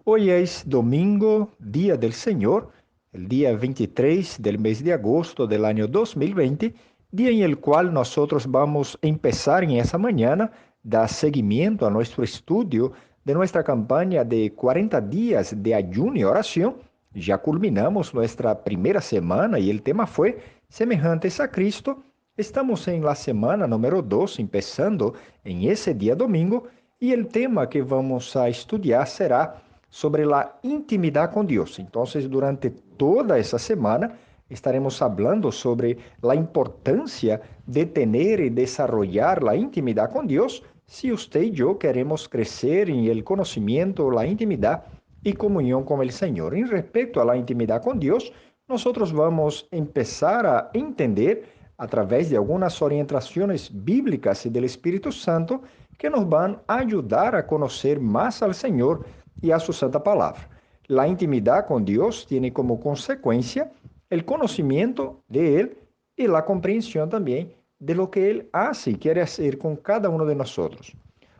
Hoy es domingo, Día del Señor, el día 23 del mes de agosto del año 2020, día en el cual nosotros vamos a empezar en esa mañana, dar seguimiento a nuestro estudio de nuestra campaña de 40 días de ayuno y oración. Ya culminamos nuestra primera semana y el tema fue Semejantes a Cristo. Estamos en la semana número 2, empezando en ese día domingo, y el tema que vamos a estudiar será sobre la intimidad con Dios. Entonces, durante toda esa semana estaremos hablando sobre la importancia de tener y desarrollar la intimidad con Dios si usted y yo queremos crecer en el conocimiento, la intimidad y comunión con el Señor. En respecto a la intimidad con Dios, nosotros vamos a empezar a entender a través de algunas orientaciones bíblicas y del Espíritu Santo que nos van a ayudar a conocer más al Señor y a su santa palabra. La intimidad con Dios tiene como consecuencia el conocimiento de Él y la comprensión también de lo que Él hace y quiere hacer con cada uno de nosotros.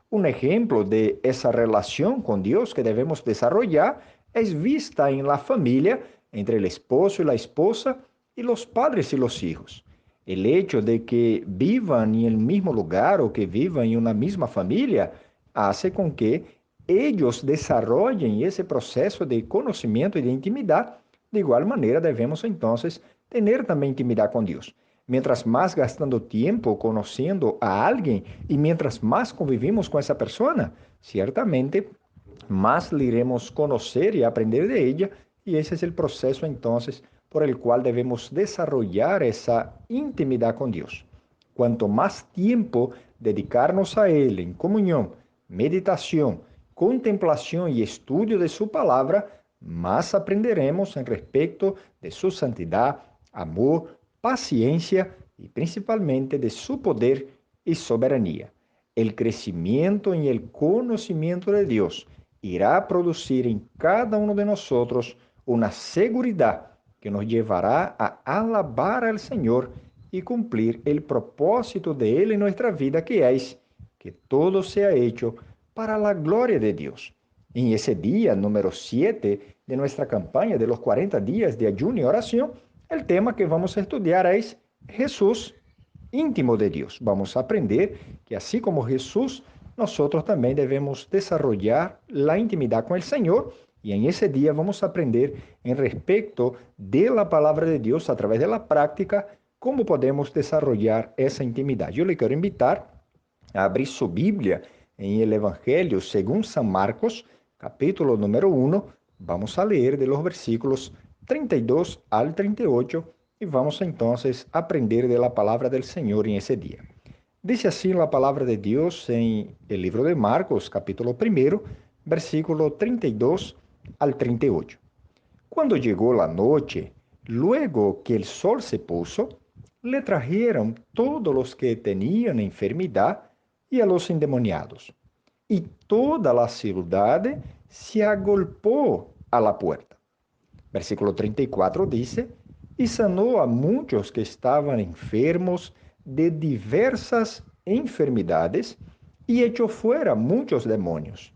Un ejemplo de esa relación con Dios que debemos desarrollar es vista en la familia entre el esposo y la esposa y los padres y los hijos. El hecho de que vivan en el mismo lugar o que vivan en una misma familia hace con que ellos desarrollen ese proceso de conocimiento y de intimidad. De igual manera, debemos entonces tener también intimidad con Dios. Mientras más gastando tiempo conociendo a alguien y mientras más convivimos con esa persona, ciertamente más le iremos conocer y aprender de ella, y ese es el proceso entonces por el cual debemos desarrollar esa intimidad con Dios. Cuanto más tiempo dedicarnos a Él en comunión, meditación, contemplación y estudio de su palabra, más aprenderemos en respecto de su santidad, amor, paciencia y principalmente de su poder y soberanía. El crecimiento en el conocimiento de Dios irá a producir en cada uno de nosotros una seguridad que nos llevará a alabar al Señor y cumplir el propósito de Él en nuestra vida, que es que todo sea hecho para la gloria de Dios. En ese día número 7 de nuestra campaña de los 40 días de ayuno y oración, el tema que vamos a estudiar es Jesús, íntimo de Dios. Vamos a aprender que así como Jesús, nosotros también debemos desarrollar la intimidad con el Señor, y en ese día vamos a aprender en respecto de la palabra de Dios a través de la práctica, cómo podemos desarrollar esa intimidad. Yo le quiero invitar a abrir su Biblia en el Evangelio según San Marcos, capítulo número 1. Vamos a leer de los versículos 32 al 38 y vamos entonces a aprender de la palabra del Señor en ese día. Dice así la palabra de Dios en el libro de Marcos, capítulo 1, versículo 32 al 38. Cuando llegó la noche, luego que el sol se puso, le trajeron todos los que tenían enfermedad y a los endemoniados. Y toda la ciudad se agolpó a la puerta. Versículo 34 dice, y sanó a muchos que estaban enfermos de diversas enfermedades y echó fuera muchos demonios.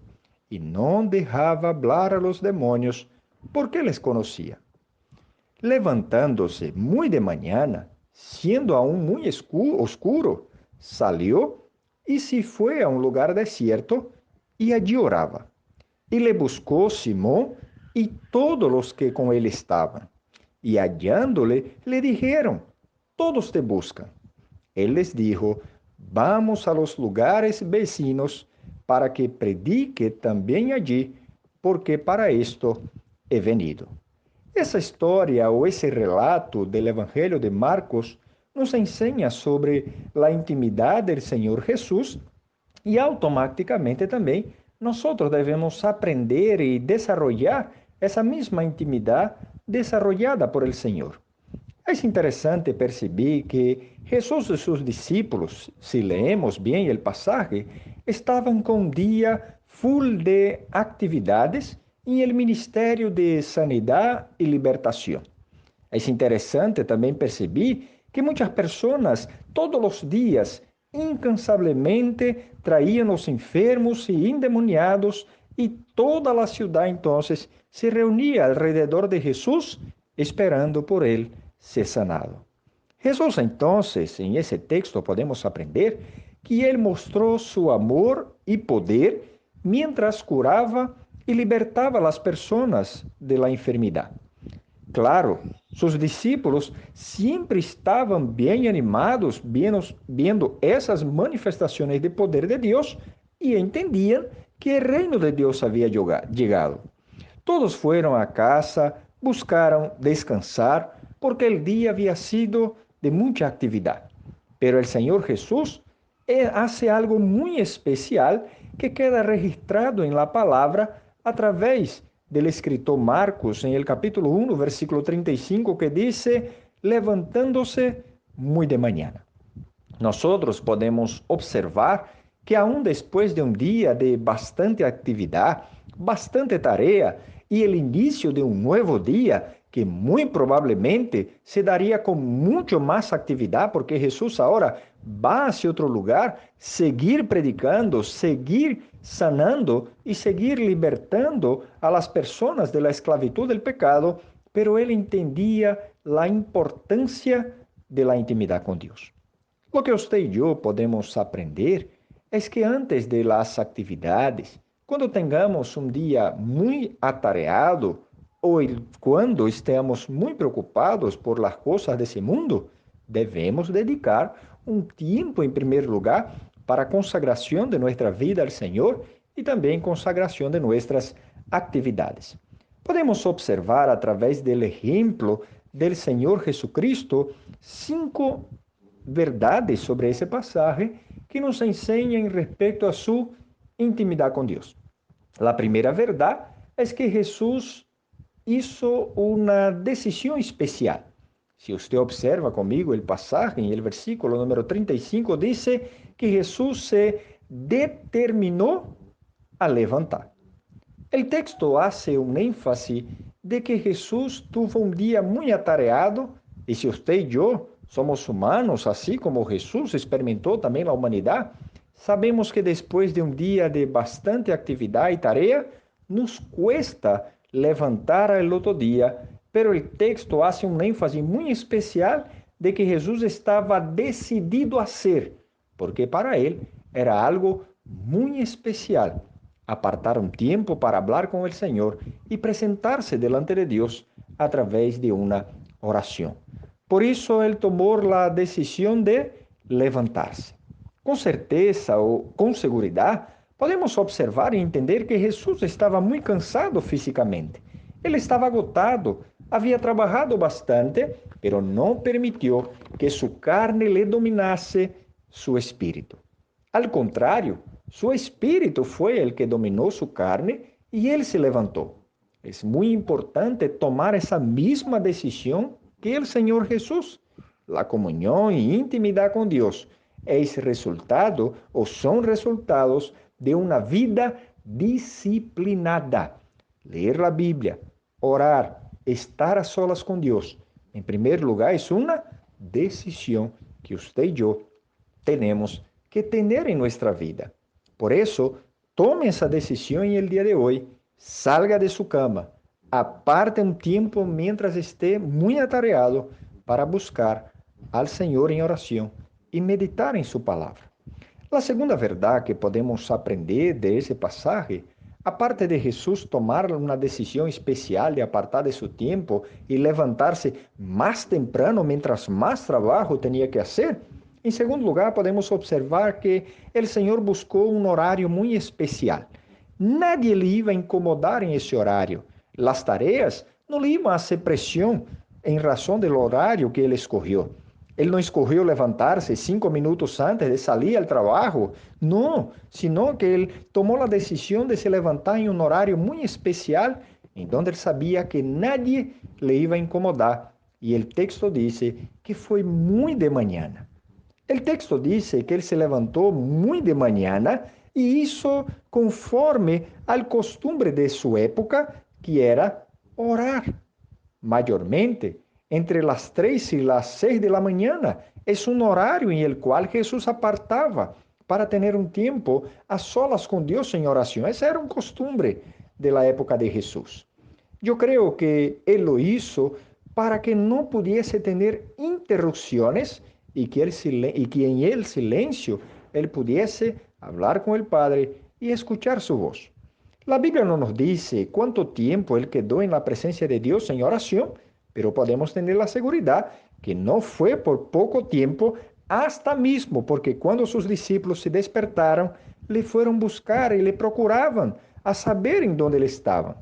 Y no dejaba hablar a los demonios porque les conocía. Levantándose muy de mañana, siendo aún muy oscuro, salió y se fue a un lugar desierto y allí oraba. Y le buscó Simón y todos los que con él estaban. Y hallándole, le dijeron, todos te buscan. Él les dijo, vamos a los lugares vecinos para que predique también allí, porque para esto he venido. Essa história ou esse relato do Evangelho de Marcos nos ensina sobre a intimidade do Senhor Jesus e automaticamente também nós devemos aprender e desarrollar essa mesma intimidade desarrollada por el Senhor. É interessante perceber que Jesus e seus discípulos, se leemos bem o passagem, estavam com um dia full de atividades em el ministério de sanidade e libertação. É interessante também perceber que muitas pessoas, todos os dias, incansavelmente, traíam os enfermos e endemoniados y toda la ciudad entonces se reunía alrededor de Jesús esperando por él ser sanado. Jesús entonces, en ese texto podemos aprender que él mostró su amor y poder mientras curaba y libertaba a las personas de la enfermedad. Claro, sus discípulos siempre estaban bien animados viendo esas manifestaciones de poder de Dios y entendían que el reino de Dios había llegado. Todos fueron a casa, buscaron descansar, porque el día había sido de mucha actividad. Pero el Señor Jesús hace algo muy especial que queda registrado en la palabra a través del escritor Marcos, en el capítulo 1, versículo 35, que dice, levantándose muy de mañana. Nosotros podemos observar que aún después de un día de bastante actividad, bastante tarea y el inicio de un nuevo día, que muy probablemente se daría con mucho más actividad, porque Jesús ahora va hacia otro lugar, seguir predicando, seguir sanando y seguir libertando a las personas de la esclavitud del pecado, pero él entendía la importancia de la intimidad con Dios. Lo que usted y yo podemos aprender es que antes de las actividades, cuando tengamos un día muy atareado o cuando estemos muy preocupados por las cosas de ese mundo, debemos dedicar un tiempo en primer lugar para consagración de nuestra vida al Señor y también consagración de nuestras actividades. Podemos observar a través del ejemplo del Señor Jesucristo 5 verdades sobre esse pasaje que nos enseñan respecto a su intimidad con Dios. La primera verdad es que Jesús hizo una decisión especial. Si usted observa conmigo el pasaje, en el versículo número 35 dice que Jesús se determinó a levantar. El texto hace un énfasis de que Jesús tuvo un día muy atareado y si usted y yo somos humanos, así como Jesús experimentó también la humanidad, sabemos que después de un día de bastante actividad y tarea, nos cuesta levantar el otro día, pero el texto hace un énfasis muy especial de que Jesús estaba decidido a hacer, porque para él era algo muy especial apartar un tiempo para hablar con el Señor y presentarse delante de Dios a través de una oración. Por isso, ele tomou a decisão de levantar-se. Com certeza ou com segurança, podemos observar e entender que Jesus estava muito cansado fisicamente. Ele estava agotado, havia trabalhado bastante, pero não permitiu que sua carne lhe dominasse seu espírito. Al contrário, seu espírito foi el que dominou sua carne e ele se levantou. É muito importante tomar essa mesma decisão que el Señor Jesús. La comunión y intimidad con Dios es resultado o son resultados de una vida disciplinada. Leer la Biblia, orar, estar a solas con Dios, en primer lugar, es una decisión que usted y yo tenemos que tener en nuestra vida. Por eso, tome esa decisión en el día de hoy, salga de su cama, aparte um tempo mientras esté muito atareado para buscar al Senhor em oração e meditar em sua palavra. A segunda verdade que podemos aprender de esse passagem, aparte de Jesus tomar uma decisão especial de apartar de seu tempo e levantar-se mais temprano mientras mais trabalho tinha que fazer, em segundo lugar podemos observar que o Senhor buscou um horário muito especial. Nadie lhe ia incomodar em esse horário. Las tareas não lhe iam a ser pressão em razão do horário que ele escolheu. Ele não escolheu levantar-se 5 minutos antes de sair ao trabalho, não, sino que ele tomou a decisão de se levantar em um horário muito especial, em onde ele sabia que nadie le ia a incomodar. E o texto diz que foi muito de manhã. O texto diz que ele se levantou muito de manhã e isso conforme ao costume de sua época, que era orar. Mayormente, entre las 3 y las 6 de la mañana, es un horario en el cual Jesús apartaba para tener un tiempo a solas con Dios en oración. Esa era una costumbre de la época de Jesús. Yo creo que Él lo hizo para que no pudiese tener interrupciones y que en el silencio Él pudiese hablar con el Padre y escuchar su voz. La Biblia no nos dice cuánto tiempo Él quedó en la presencia de Dios en oración, pero podemos tener la seguridad que no fue por poco tiempo, hasta mismo porque cuando sus discípulos se despertaron, le fueron buscar y le procuraban a saber en dónde él estaba.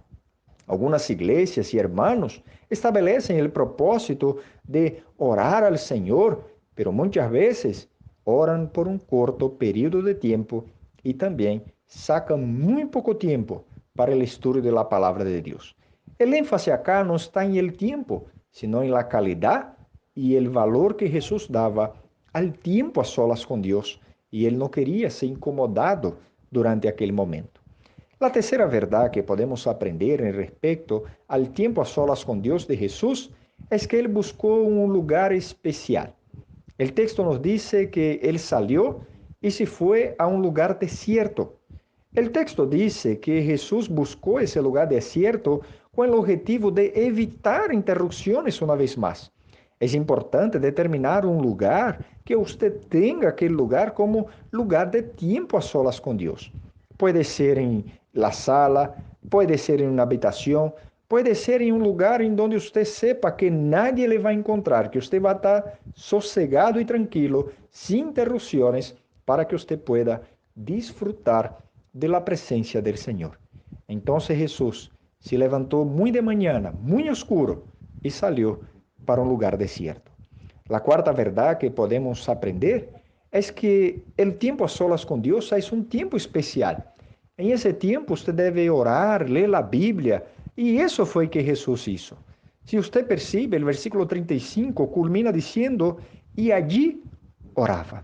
Algunas iglesias y hermanos establecen el propósito de orar al Señor, pero muchas veces oran por un corto periodo de tiempo y también sacan muy poco tiempo para el estudio de la palabra de Dios. El énfasis acá no está en el tiempo, sino en la calidad y el valor que Jesús daba al tiempo a solas con Dios, y él no quería ser incomodado durante aquel momento. La tercera verdad que podemos aprender en respecto al tiempo a solas con Dios de Jesús es que él buscó un lugar especial. El texto nos dice que él salió y se fue a un lugar desierto. El texto dice que Jesús buscó ese lugar desierto con el objetivo de evitar interrupciones una vez más. Es importante determinar un lugar que usted tenga aquel lugar como lugar de tiempo a solas con Dios. Puede ser en la sala, puede ser en una habitación, puede ser en un lugar en donde usted sepa que nadie le va a encontrar, que usted va a estar sosegado y tranquilo, sin interrupciones, para que usted pueda disfrutar de la presencia del Señor. Entonces Jesús se levantó muy de mañana, muy oscuro, y salió para un lugar desierto. La cuarta verdad que podemos aprender es que el tiempo a solas con Dios es un tiempo especial. En ese tiempo usted debe orar, leer la Biblia, y eso fue que Jesús hizo. Si usted percibe, el versículo 35 culmina diciendo, y allí oraba.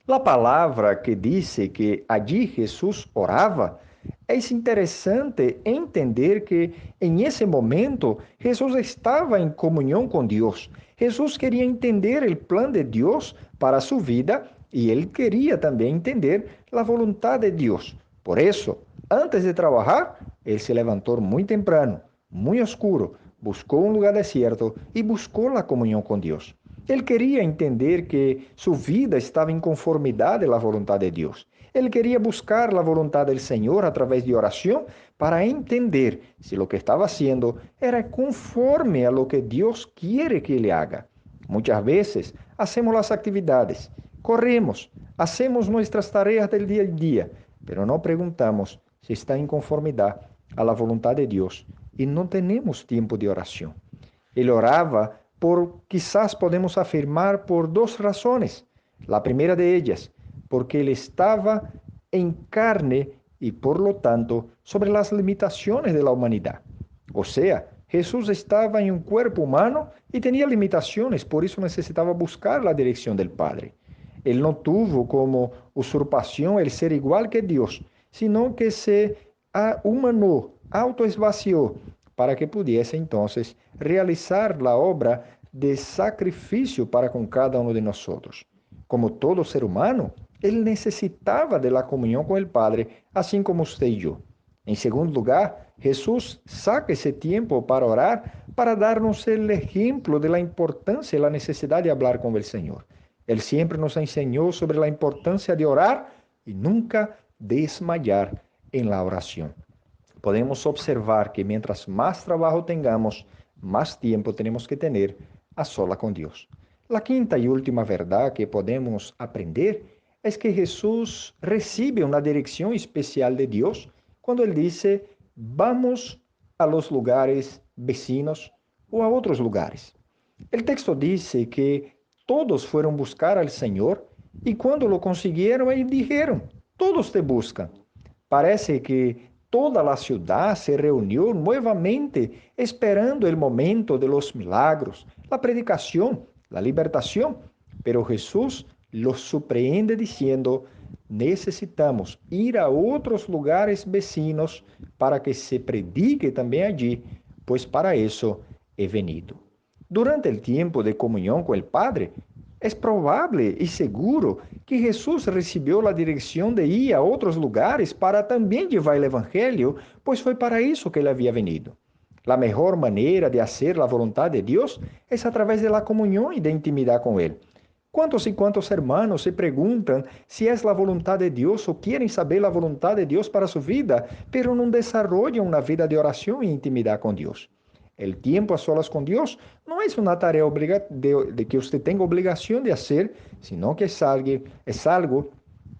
La palavra que dice que allí Jesús orava, é interessante entender que em esse momento Jesus estava em comunhão com Deus. Jesus queria entender o plano de Deus para sua vida e ele queria também entender a vontade de Deus. Por isso, antes de trabalhar, ele se levantou muito temprano, muito escuro, buscou um lugar deserto e buscou a comunhão com Deus. Ele queria entender que sua vida estava em conformidade à vontade de Deus. Ele queria buscar a vontade do Senhor através de oração para entender se o que estava haciendo era conforme a lo que Deus quiere que ele haga. Muitas vezes hacemos as atividades, corremos, hacemos nossas tarefas do dia a dia, pero não perguntamos se está em conformidade a la vontade de Deus e não temos tempo de oração. Ele orava quizás podemos afirmar por duas razões. A primeira de ellas, porque ele estava em carne e, por lo tanto, sobre as limitações da humanidade. Ou seja, Jesus estava em um corpo humano e tinha limitações, por isso necessitava buscar a direção do Padre. Ele não tuvo como usurpação el ser igual que Deus, sino que se humanou, autoesvaziou, para que pudiese entonces realizar la obra de sacrificio para con cada uno de nosotros. Como todo ser humano, él necesitaba de la comunión con el Padre, así como usted y yo. En segundo lugar, Jesús saca ese tiempo para orar, para darnos el ejemplo de la importancia y la necesidad de hablar con el Señor. Él siempre nos enseñó sobre la importancia de orar y nunca desmayar en la oración. Podemos observar que mientras más trabajo tengamos, más tiempo tenemos que tener a sola con Dios. La quinta y última verdad que podemos aprender es que Jesús recibe una dirección especial de Dios cuando Él dice, vamos a los lugares vecinos o a otros lugares. El texto dice que todos fueron buscar al Señor y cuando lo consiguieron, ellos dijeron, todos te buscan. Parece que toda a ciudad se reuniu novamente esperando o momento de los milagros, a predicação, a libertação. Pero Jesús los surpreende diciendo, necesitamos ir a outros lugares vecinos para que se predique também allí, pues para isso he venido. Durante o tempo de comunhão com o Padre, Es probable y seguro que Jesús recibió la dirección de ir a otros lugares para también llevar el Evangelio, pues fue para eso que él había venido. La mejor manera de hacer la voluntad de Dios es a través de la comunión y de intimidad con Él. ¿Cuántos y cuántos hermanos se preguntan si es la voluntad de Dios o quieren saber la voluntad de Dios para su vida, pero no desarrollan una vida de oración e intimidad con Dios? El tiempo a solas con Dios no es una tarea de que usted tenga obligación de hacer, sino que es algo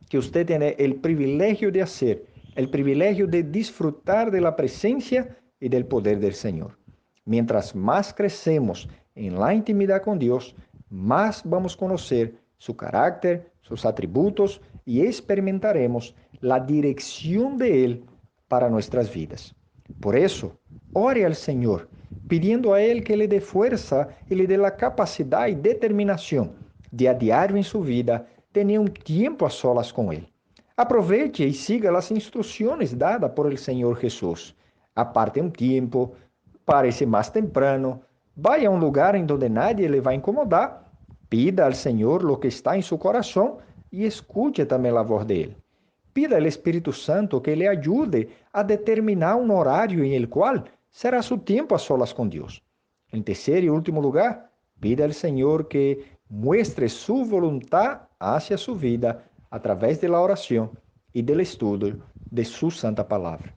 que usted tiene el privilegio de hacer, el privilegio de disfrutar de la presencia y del poder del Señor. Mientras más crecemos en la intimidad con Dios, más vamos a conocer su carácter, sus atributos y experimentaremos la dirección de Él para nuestras vidas. Por eso, ore al Señor, pidiendo a Él que le dé fuerza y le dé la capacidad y determinación de a diario en su vida tener un tiempo a solas con Él. Aproveche y siga las instrucciones dadas por el Señor Jesús. Aparte un tiempo, párese más temprano, vaya a un lugar en donde nadie le va a incomodar, pida al Señor lo que está en su corazón y escuche también la voz de Él. Pida al Espíritu Santo que le ayude a determinar un horario en el cual será su tiempo a solas con Dios. En tercer y último lugar, pida al Señor que muestre su voluntad hacia su vida a través de la oración y del estudio de su santa palabra.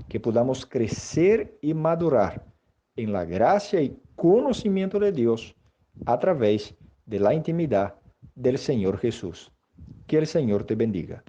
Que podamos crecer y madurar en la gracia y conocimiento de Dios a través de la intimidad del Señor Jesús. Que el Señor te bendiga.